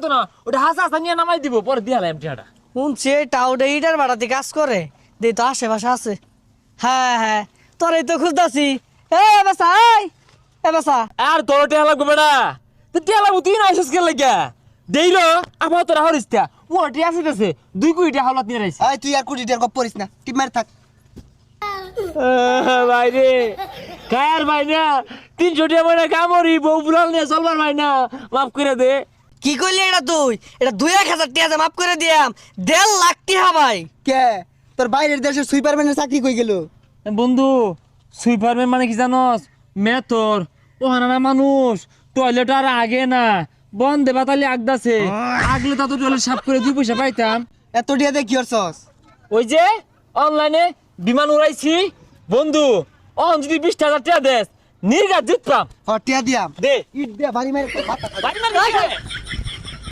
লাগতো না, ওটা হাসা হাসা নিয়ে নামাই দিব, পরে দিয়ে হালাম টিয়াটা। শুনছি টাউডে ইটার বাড়াতে কাজ করে, দে তো আশেপাশে আছে। হ্যাঁ হ্যাঁ, তোরই তো খুঁজতাছি। এ বাসা, এ বাসা। আর তোর টিয়া লাগবে বেটা, তো টিয়া লাগবো তুই না আইসিস কে লাগিয়া দেইল আমার তোরা হরিস ও টিয়া আসিতেছে 2 কোটি টিয়া হাওলাত নিয়ে রাইছে। তুই আর কোটি টাকার গপ পড়িস না, টিপ মার থাক। ভাই রে কায়ার ভাই না 300 টিয়া মানে কামড়ি বউ বুলাল নিয়ে চলবার ভাই না, মাফ করে দে। কি করলি এটা তুই? এটা 2-1000 টাকা মাফ করে দিয়াম, 1.5 লাখ টাকা ভাই। কে তোর বাইরের দেশে সুইপারম্যানের চাকরি কই গেল? বন্ধু সুইপারম্যান মানে কি জানোস, মেথর ও হানা মানুষ টয়লেট আর আগে না বন্ধে বাতালি আগদাছে, আগলে তা তো টয়লেট সাফ করে 2 পয়সা পাইতাম। এত টিয়া দিয়ে কি করছস? ওই যে অনলাইনে বিমান উড়াইছি বন্ধু, অন যদি 20,000 টাকা দেস নির্ঘাত জিততাম। টিয়া দিয়াম দে ইট দিয়া বাড়ি মারে বাড়ি মার